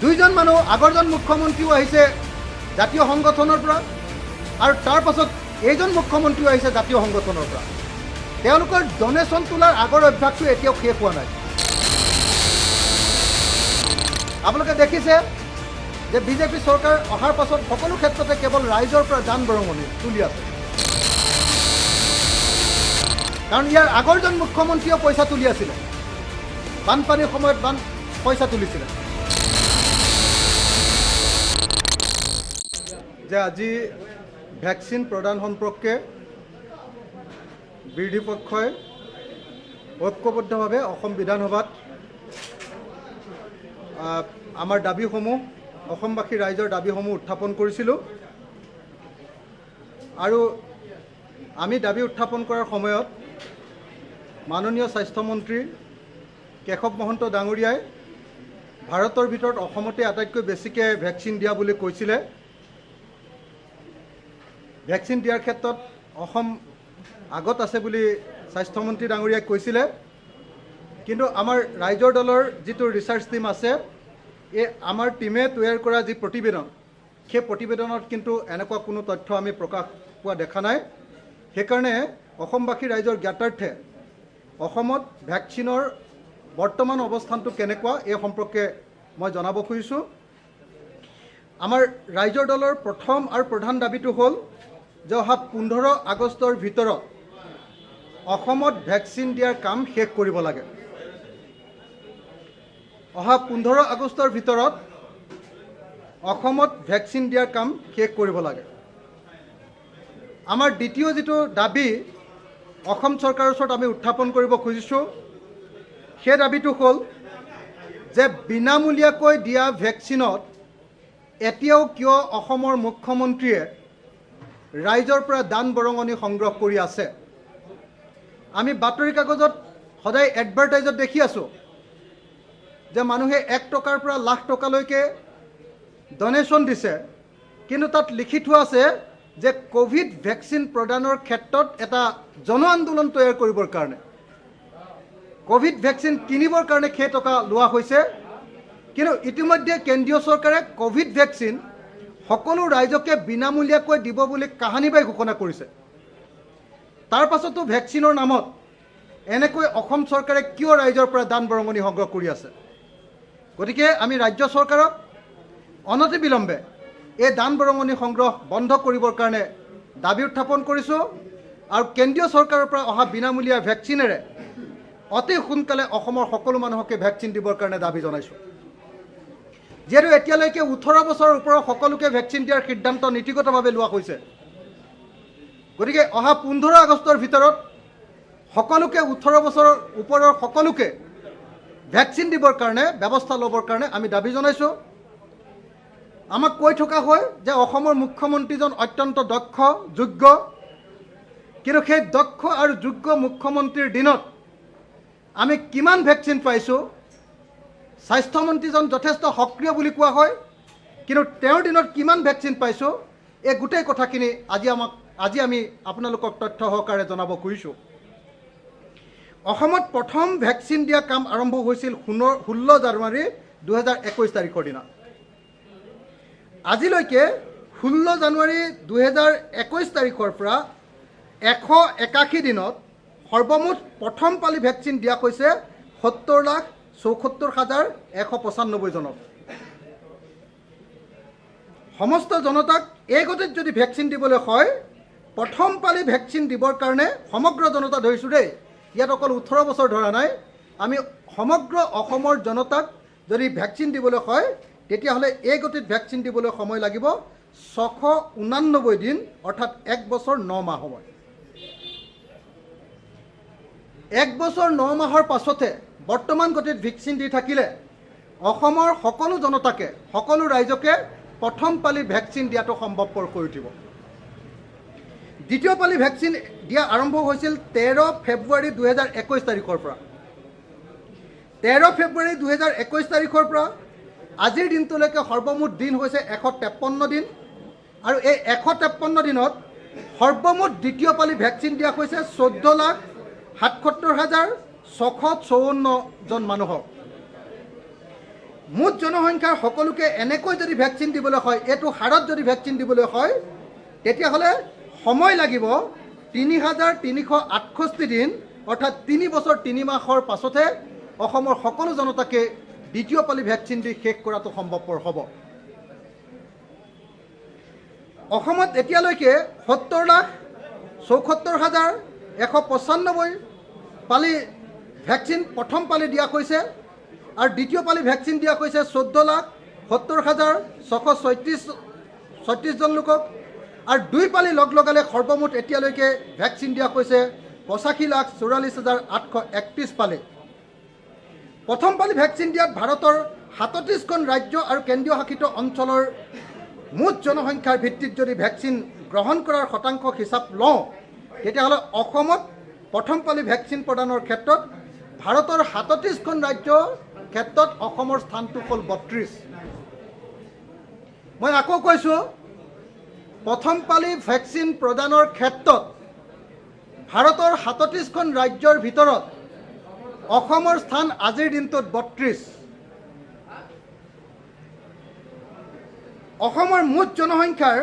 দুইজন মানুহ আগৰজন মুখ্যমন্ত্ৰীও আহিছে জাতীয় সংগঠনৰ পৰা আৰু তাৰ পাছত এইজন মুখ্যমন্ত্ৰীও আহিছে জাতীয় সংগঠনৰ পৰা। তেওঁলোকৰ ডনেশ্যন তোলাৰ আগৰ অভ্যাসটো এতিয়াও শেষ হোৱা নাই। আপোনালোকে দেখিছে যে বিজেপি চৰকাৰ অহাৰ পাছত সকলো ক্ষেত্ৰতে কেৱল ৰাইজৰ পৰা দান বৰঙণি তুলি আছে। কাৰণ ইয়াৰ আগৰজন মুখ্যমন্ত্ৰীয়েও পইচা তুলি আছিলে, বানপানীৰ সময়ত পইচা তুলিছিলে। যে আজি ভ্যাকচিন প্ৰদান সম্পৰ্কে বিৰোধী পক্ষই ঐক্যবদ্ধভাৱে অসম বিধানসভাত আমাৰ দাবীসমূহ, অসমবাসী ৰাইজৰ দাবীসমূহ উত্থাপন কৰিছিলোঁ। আৰু আমি দাবী উত্থাপন কৰাৰ সময়ত মাননীয় স্বাস্থ্যমন্ত্ৰী কেশৱ মহন্ত ডাঙৰীয়াই ভাৰতৰ ভিতৰত অসমতে আটাইতকৈ বেছিকৈ ভেকচিন দিয়া বুলি কৈছিলে। ভেকচিন দিয়াৰ ক্ষেত্ৰত অসম আগত আছে বুলি স্বাস্থ্যমন্ত্ৰী ডাঙৰীয়াই কৈছিলে। কিন্তু আমাৰ ৰাইজৰ দলৰ যিটো ৰিচাৰ্চ টিম আছে, এই আমাৰ টিমে তৈয়াৰ কৰা যি প্ৰতিবেদন, সেই প্ৰতিবেদনত কিন্তু এনেকুৱা কোনো তথ্য আমি প্ৰকাশ পোৱা দেখা নাই। সেইকাৰণে অসমবাসী ৰাইজৰ জ্ঞাতাৰ্থে অসমত ভেকচিনৰ বৰ্তমান অৱস্থানটো কেনেকুৱা এই সম্পৰ্কে মই জনাব খুজিছোঁ। আমাৰ ৰাইজৰ দলৰ প্ৰথম আৰু প্ৰধান দাবীটো হ'ল যে অহা 15 আগষ্টৰ ভিতৰত অসমত ভেকচিন দিয়াৰ কাম শেষ কৰিব লাগে। অহা 15 আগষ্টৰ ভিতৰত অসমত ভেকচিন দিয়াৰ কাম শেষ কৰিব লাগে। আমাৰ দ্বিতীয় যিটো দাবী অসম চৰকাৰৰ ওচৰত আমি উত্থাপন কৰিব খুজিছোঁ, সেই দাবীটো হ'ল যে বিনামূলীয়াকৈ দিয়া ভেকচিনত এতিয়াও কিয় অসমৰ মুখ্যমন্ত্ৰীয়ে ৰাইজৰ পৰা দান বৰঙণি সংগ্ৰহ কৰি আছে। আমি বাতৰি কাগজত সদায় এডভাৰটাইজত দেখি আছোঁ যে মানুহে 1 টকাৰ পৰা লাখ টকালৈকে ডনেশ্যন দিছে, কিন্তু তাত লিখি থোৱা আছে যে কোভিড ভেকচিন প্ৰদানৰ ক্ষেত্ৰত এটা জন আন্দোলন তৈয়াৰ কৰিবৰ কাৰণে, কোভিড ভেকচিন কিনিবৰ কাৰণে সেই টকা লোৱা হৈছে। কিন্তু ইতিমধ্যে কেন্দ্ৰীয় চৰকাৰে কোভিড ভেকচিন সকলো ৰাইজকে বিনামূলীয়াকৈ দিব বুলি কাহানিবাই ঘোষণা কৰিছে। তাৰ পাছতো ভেকচিনৰ নামত এনেকৈ অসম চৰকাৰে কিয় ৰাইজৰ পৰা দান বৰঙণি সংগ্ৰহ কৰি আছে। গতিকে আমি ৰাজ্য চৰকাৰক অনতিবিলম্বে এই দান বৰঙণি সংগ্ৰহ বন্ধ কৰিবৰ কাৰণে দাবী উত্থাপন কৰিছোঁ আৰু কেন্দ্ৰীয় চৰকাৰৰ পৰা অহা বিনামূলীয়া ভেকচিনেৰে অতি সোনকালে অসমৰ সকলো মানুহকে ভেকচিন দিবৰ কাৰণে দাবী জনাইছোঁ। যিহেতু এতিয়ালৈকে 18 বছৰৰ ওপৰৰ সকলোকে ভেকচিন দিয়াৰ সিদ্ধান্ত নীতিগতভাৱে লোৱা হৈছে, গতিকে অহা 15 আগষ্টৰ ভিতৰত সকলোকে 18 বছৰৰ ওপৰৰ সকলোকে ভেকচিন দিবৰ কাৰণে ব্যৱস্থা ল'বৰ কাৰণে আমি দাবী জনাইছোঁ। আমাক কৈ থকা হয় যে অসমৰ মুখ্যমন্ত্ৰীজন অত্যন্ত দক্ষ, যোগ্য, কিন্তু সেই দক্ষ আৰু যোগ্য মুখ্যমন্ত্ৰীৰ দিনত আমি কিমান ভেকচিন পাইছোঁ। স্বাস্থ্যমন্ত্ৰীজন যথেষ্ট সক্ৰিয় বুলি কোৱা হয়, কিন্তু তেওঁৰ দিনত কিমান ভেকচিন পাইছোঁ, এই গোটেই কথাখিনি আজি আমি আপোনালোকক তথ্য সহকাৰে জনাব খুজিছোঁ। অসমত প্ৰথম ভেকচিন দিয়া কাম আৰম্ভ হৈছিল 16 জানুৱাৰী 2021 তাৰিখৰ দিনা। আজিলৈকে 16 জানুৱাৰী 2021 তাৰিখৰ পৰা 181 দিনত সৰ্বমুঠ প্ৰথম পালি ভেকচিন দিয়া হৈছে 70,74,195 জনক। সমস্ত জনতাক এই গতিত যদি ভেকচিন দিবলৈ হয়, প্ৰথম পালি ভেকচিন দিবৰ কাৰণে সমগ্ৰ জনতা ধৰিছোঁ দেই, ইয়াত অকল 18 বছৰ ধৰা নাই, আমি সমগ্ৰ অসমৰ জনতাক যদি ভেকচিন দিবলৈ হয় তেতিয়াহ'লে এই গতিত ভেকচিন দিবলৈ সময় লাগিব 689 দিন, অৰ্থাৎ 1 বছৰ 9 মাহ সময়। 1 বছৰ 9 মাহৰ পাছতে বৰ্তমান গতিত ভেকচিন দি থাকিলে অসমৰ সকলো জনতাকে, সকলো ৰাইজকে প্ৰথম পালি ভেকচিন দিয়াটো সম্ভৱপৰ কৰি উঠিব। দ্বিতীয় পালি ভেকচিন দিয়া আৰম্ভ হৈছিল 13 ফেব্ৰুৱাৰী 2021 তাৰিখৰ পৰা। 13 ফেব্ৰুৱাৰী 2021 তাৰিখৰ পৰা আজিৰ দিনটোলৈকে সৰ্বমুঠ দিন হৈছে 153 দিন, আৰু এই 153 দিনত সৰ্বমুঠ দ্বিতীয় পালি ভেকচিন দিয়া হৈছে 14,77,654 জন মানুহক। মুঠ জনসংখ্যাৰ সকলোকে এনেকৈ যদি ভেকচিন দিবলৈ হয়, এইটো হাৰত যদি ভেকচিন দিবলৈ হয়, তেতিয়াহ'লে সময় লাগিব ৩,৩৬৮ দিন, অৰ্থাৎ ৩ বছৰ ৩ মাহৰ পাছতহে অসমৰ সকলো জনতাকে দ্বিতীয় পালি ভেকচিন দি শেষ কৰাটো সম্ভৱপৰ হ'ব। অসমত এতিয়ালৈকে ৭০,৭৪,১৯৫ পালি ভেকচিন প্ৰথম পালি দিয়া হৈছে আৰু দ্বিতীয় পালি ভেকচিন দিয়া হৈছে ১৪,৭০,৬৩৬ জন লোকক আৰু দুই পালি লগালে সৰ্বমুঠ এতিয়ালৈকে ভেকচিন দিয়া হৈছে ৮৫,৪৪,৮৩১ পালি। প্ৰথম পালি ভেকচিন দিয়াত ভাৰতৰ ৩৭খন ৰাজ্য আৰু কেন্দ্ৰীয় শাসিত অঞ্চলৰ মুঠ জনসংখ্যাৰ ভিত্তিত যদি ভেকচিন গ্ৰহণ কৰাৰ শতাংশ হিচাপ লওঁ, তেতিয়াহ'লে অসমত প্ৰথম পালি ভেকচিন প্ৰদানৰ ক্ষেত্ৰত ভাৰতৰ ৩৭খন ৰাজ্যৰ ক্ষেত্ৰত অসমৰ স্থানটো হ'ল ৩২। মই আকৌ কৈছোঁ, প্ৰথম পালি ভেকচিন প্ৰদানৰ ক্ষেত্ৰত ভাৰতৰ ৩৭খন ৰাজ্যৰ ভিতৰত অসমৰ স্থান আজিৰ দিনটোত ৩২। অসমৰ মুঠ জনসংখ্যাৰ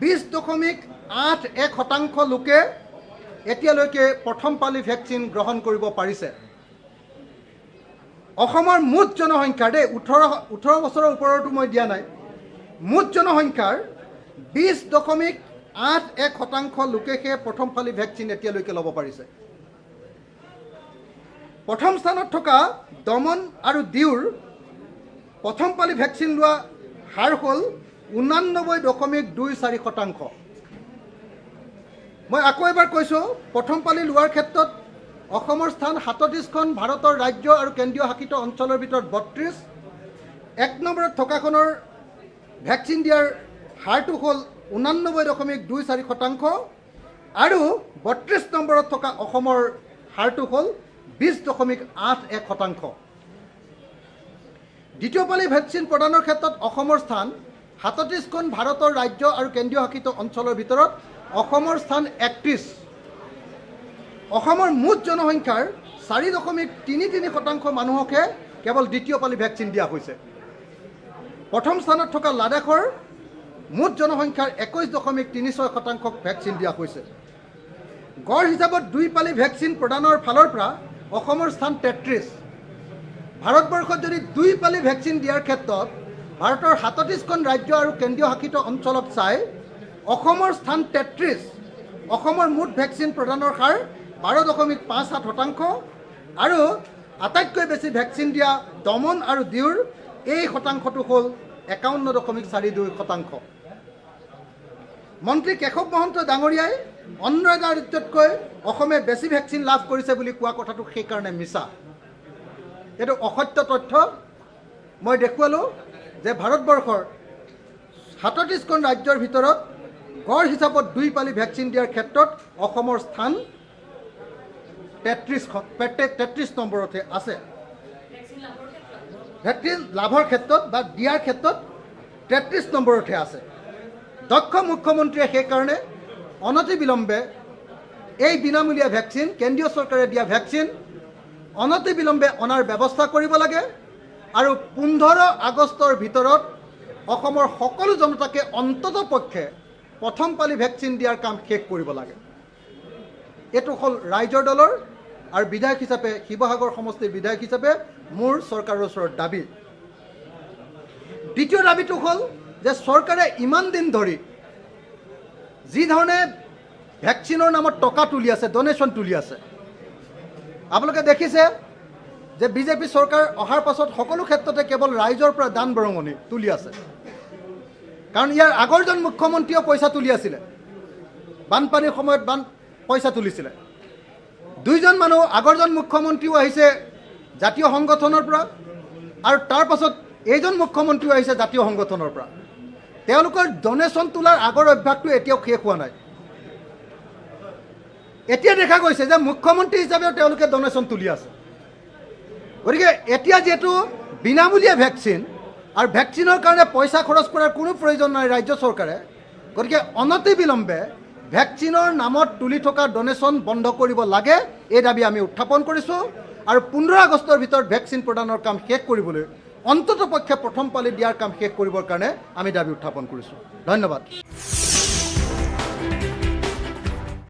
২০.৮১% লোকে এতিয়ালৈকে প্ৰথম পালি ভেকচিন গ্ৰহণ কৰিব পাৰিছে। অসমৰ মুঠ জনসংখ্যাৰ ১৮ বছৰৰ ওপৰতো মই দিয়া নাই, মুঠ জনসংখ্যাৰ ২০.৮১% লোকেহে প্ৰথম পালি ভেকচিন এতিয়ালৈকে ল'ব পাৰিছে। প্ৰথম স্থানত থকা দমন আৰু দিউৰ প্ৰথম পালি ভেকচিন লোৱা হাৰ হ'ল ৮৯.২৪%। মই আকৌ এবাৰ কৈছোঁ, প্ৰথম পালি লোৱাৰ ক্ষেত্ৰত অসমৰ স্থান ৩৭খন ভাৰতৰ ৰাজ্য আৰু কেন্দ্ৰীয় শাসিত অঞ্চলৰ ভিতৰত ৩২। ১ নম্বৰত থকাখনৰ ভেকচিন দিয়াৰ হাৰটো হ'ল ৮৯.২৪% আৰু ৩২ নম্বৰত থকা অসমৰ হাৰটো হ'ল ২০.৮১%। দ্বিতীয় পালি ভেকচিন প্ৰদানৰ ক্ষেত্ৰত অসমৰ স্থান ৩৭খন ভাৰতৰ ৰাজ্য আৰু কেন্দ্ৰীয় শাসিত অঞ্চলৰ ভিতৰত অসমৰ স্থান ৩১। অসমৰ মুঠ জনসংখ্যাৰ ৪.৩৩% মানুহকহে কেৱল দ্বিতীয় পালি ভেকচিন দিয়া হৈছে। প্ৰথম স্থানত থকা লাডাখৰ মুঠ জনসংখ্যাৰ ২১.৩৬% ভেকচিন দিয়া হৈছে। গড় হিচাপত দুই পালি ভেকচিন প্ৰদানৰ ফালৰ পৰা অসমৰ স্থান ৩৩। ভাৰতবৰ্ষত যদি দুই পালি ভেকচিন দিয়াৰ ক্ষেত্ৰত ভাৰতৰ ৩৭খন ৰাজ্য আৰু কেন্দ্ৰীয় শাসিত অঞ্চলক চাই অসমৰ স্থান ৩৩। অসমৰ মুঠ ভেকচিন প্ৰদানৰ হাৰ ১২.৫৭% আৰু আটাইতকৈ বেছি ভেকচিন দিয়া দমন আৰু দিউৰ এই শতাংশটো হ'ল ৫১.৪২%। মন্ত্ৰী কেশৱ মহন্ত ডাঙৰীয়াই অন্য এটা ৰাজ্যতকৈ অসমে বেছি ভেকচিন লাভ কৰিছে বুলি কোৱা কথাটো সেইকাৰণে মিছা। এইটো অসত্য তথ্য। মই দেখুৱালোঁ যে ভাৰতবৰ্ষৰ ৩৭খন ৰাজ্যৰ ভিতৰত গড় হিচাপত দুই পালি ভেকচিন দিয়াৰ ক্ষেত্ৰত অসমৰ স্থান ৩৩ নম্বৰতে আছে। ভেকচিন লাভৰ ক্ষেত্ৰত বা দিয়াৰ ক্ষেত্ৰত ৩৩ নম্বৰতে আছে। দক্ষ মুখ্যমন্ত্ৰীয়ে সেইকাৰণে অনতিবিলম্বে এই বিনামূলীয়া ভেকচিন, কেন্দ্ৰীয় চৰকাৰে দিয়া ভেকচিন অনতিবিলম্বে অনাৰ ব্যৱস্থা কৰিব লাগে আৰু ১৫ আগষ্টৰ ভিতৰত অসমৰ সকলো জনতাকে অন্ততঃ পক্ষে প্ৰথম পালি ভেকচিন দিয়াৰ কাম শেষ কৰিব লাগে। এইটো হ'ল ৰাইজৰ দলৰ আৰু বিধায়ক হিচাপে, শিৱসাগৰ সমষ্টিৰ বিধায়ক হিচাপে মোৰ চৰকাৰৰ ওচৰত দাবী। দ্বিতীয় দাবীটো হ'ল যে চৰকাৰে ইমান দিন ধৰি যি ধৰণে ভেকচিনৰ নামত টকা তুলি আছে, ডনেশ্যন তুলি আছে, আপোনালোকে দেখিছে যে বিজেপি চৰকাৰ অহাৰ পাছত সকলো ক্ষেত্ৰতে কেৱল ৰাইজৰ পৰা দান বৰঙণি তুলি আছে। কাৰণ ইয়াৰ আগৰজন মুখ্যমন্ত্ৰীয়েও পইচা তুলি আছিলে, বানপানীৰ সময়ত পইচা তুলিছিলে। দুইজন মানুহ, আগৰজন মুখ্যমন্ত্ৰীও আহিছে জাতীয় সংগঠনৰ পৰা আৰু তাৰ পাছত এইজন মুখ্যমন্ত্ৰীও আহিছে জাতীয় সংগঠনৰ পৰা। তেওঁলোকৰ ডনেশ্যন তোলাৰ আগৰ অভ্যাসটো এতিয়াও শেষ হোৱা নাই। এতিয়া দেখা গৈছে যে মুখ্যমন্ত্ৰী হিচাপেও তেওঁলোকে ডনেশ্যন তুলি আছে। গতিকে এতিয়া যিহেতু বিনামূলীয়া ভেকচিন আৰু ভেকচিনৰ কাৰণে পইচা খৰচ কৰাৰ কোনো প্ৰয়োজন নাই ৰাজ্য চৰকাৰে, গতিকে অনতিবিলম্বে ভেকচিনৰ নামত তুলি থকা ডনেশ্যন বন্ধ কৰিব লাগে, এই দাবী আমি উত্থাপন কৰিছোঁ আৰু ১৫ আগষ্টৰ ভিতৰত ভেকচিন প্ৰদানৰ কাম শেষ কৰিবলৈ অন্ততপক্ষে প্ৰথম পালি দিয়াৰ কাম শেষ কৰিবৰ কাৰণে আমি দাবী উত্থাপন কৰিছোঁ। ধন্যবাদ।